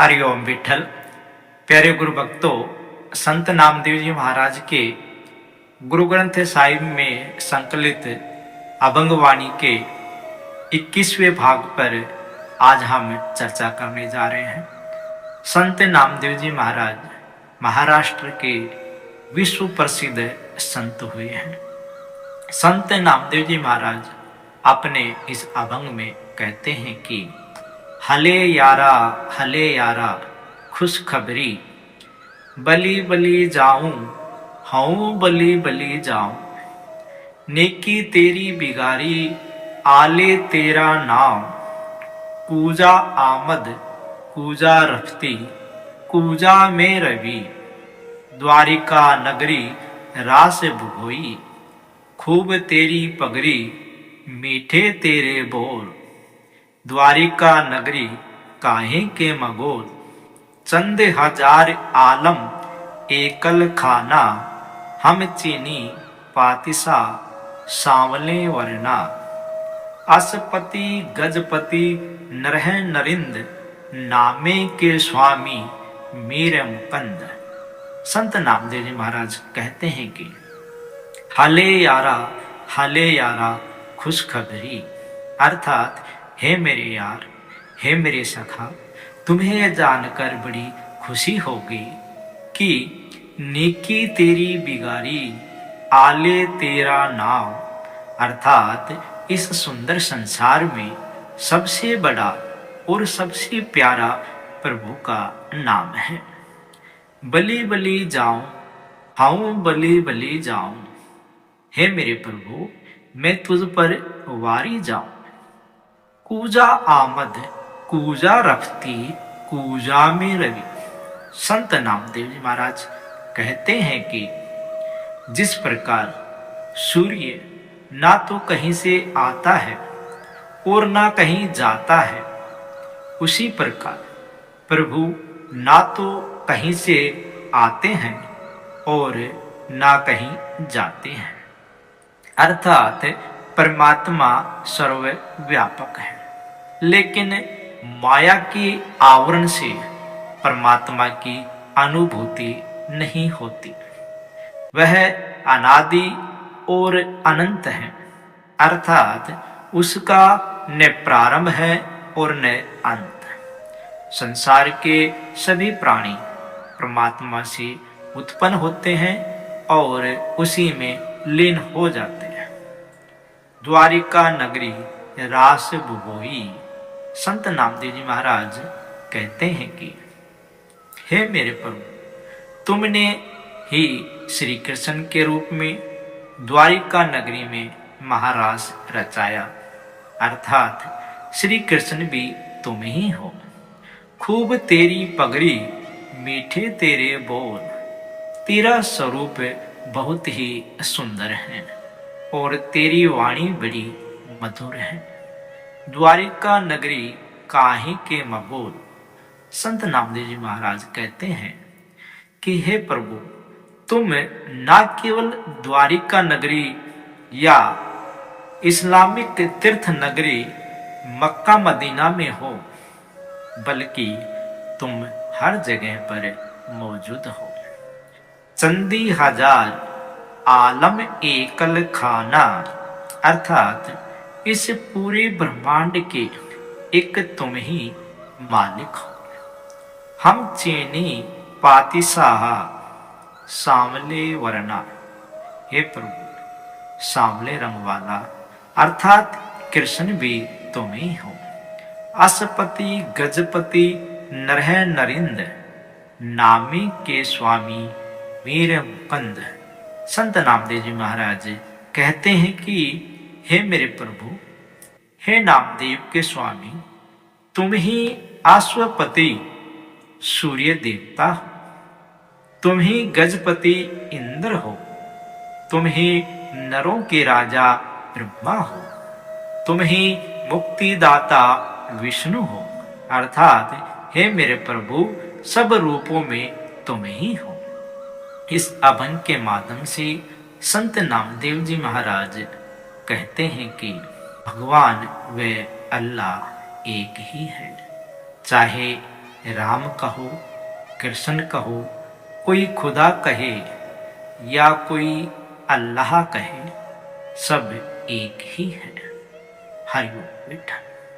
हरिओम विठल। प्यारे गुरु भक्तों, संत नामदेव जी महाराज के गुरु ग्रंथ साहिब में संकलित अभंगवाणी के 21वें भाग पर आज हम चर्चा करने जा रहे हैं। संत नामदेव जी महाराज महाराष्ट्र के विश्व प्रसिद्ध संत हुए हैं। संत नामदेव जी महाराज अपने इस अभंग में कहते हैं कि हले यारा खुशखबरी, बली बली जाऊं हूँ बली बली जाऊं, नेकी तेरी बिगारी आले तेरा नाम, कूजा आमद कूजा रफ्ती कूजा में रवि, द्वारिका नगरी रास भुगोई, खूब तेरी पगरी मीठे तेरे बोल, द्वारिका नगरी काहे के मगोल, चंद हजार आलम एकल खाना, हम चीनी पातिसा सांवले वरना, असपति गजपति नरह नरिंद, नामे के स्वामी मीर मुकंद। संत नामदेव जी महाराज कहते हैं कि हले यारा खुशखबरी, अर्थात हे मेरे यार, हे मेरे सखा, तुम्हें जानकर बड़ी खुशी होगी कि नेकी तेरी बिगारी आले तेरा नाम, अर्थात इस सुंदर संसार में सबसे बड़ा और सबसे प्यारा प्रभु का नाम है। बली बली जाऊं हाउ बली बली जाऊं, हे मेरे प्रभु, मैं तुझ पर वारी जाऊं। कूजा आमद कूजा रफ्ती कूजा में रवि। संत नामदेव जी महाराज कहते हैं कि जिस प्रकार सूर्य ना तो कहीं से आता है और ना कहीं जाता है, उसी प्रकार प्रभु ना तो कहीं से आते हैं और ना कहीं जाते हैं, अर्थात परमात्मा सर्वव्यापक है। लेकिन माया के आवरण से परमात्मा की अनुभूति नहीं होती। वह अनादि और अनंत है, अर्थात उसका न प्रारंभ है और न अंत। संसार के सभी प्राणी परमात्मा से उत्पन्न होते हैं और उसी में लीन हो जाते हैं। द्वारिका नगरी रास भुगोई। संत नामदेव जी महाराज कहते हैं कि हे मेरे प्रभु, तुमने ही श्री कृष्ण के रूप में द्वारिका नगरी में महारास रचाया, अर्थात श्री कृष्ण भी तुम ही हो। खूब तेरी पगड़ी मीठे तेरे बोल, तेरा स्वरूप बहुत ही सुंदर है और तेरी वाणी बड़ी मधुर है। द्वारिका नगरी काहे के मगोल। संत नामदेव जी महाराज कहते हैं कि हे प्रभु, तुम न केवल द्वारिका नगरी या इस्लामिक तीर्थ नगरी मक्का मदीना में हो, बल्कि तुम हर जगह पर मौजूद हो। चंदी हजार आलम एकल खाना, अर्थात इस पूरे ब्रह्मांड के एक तुम ही मालिक हो। हम चीनी पातिशाह सांवले वरना, हे प्रभु, सांवले रंग वाला अर्थात कृष्ण भी तुम ही हो। असपति गजपति नरह नरिंद, नामे के स्वामी मीर मुकंद। संत नामदेव जी महाराज कहते हैं कि हे मेरे प्रभु, हे नामदेव के स्वामी, तुम ही अश्वपति सूर्य देवता हो, तुम ही गजपति इंद्र हो, तुम ही नरों के राजा ब्रह्मा हो, तुम ही मुक्तिदाता विष्णु हो, अर्थात हे मेरे प्रभु, सब रूपों में तुम ही हो। इस अभंग के माध्यम से संत नामदेव जी महाराज कहते हैं कि भगवान व अल्लाह एक ही है। चाहे राम कहो, कृष्ण कहो, कोई खुदा कहे या कोई अल्लाह कहे, सब एक ही है। हरि बोल विठ्ठल।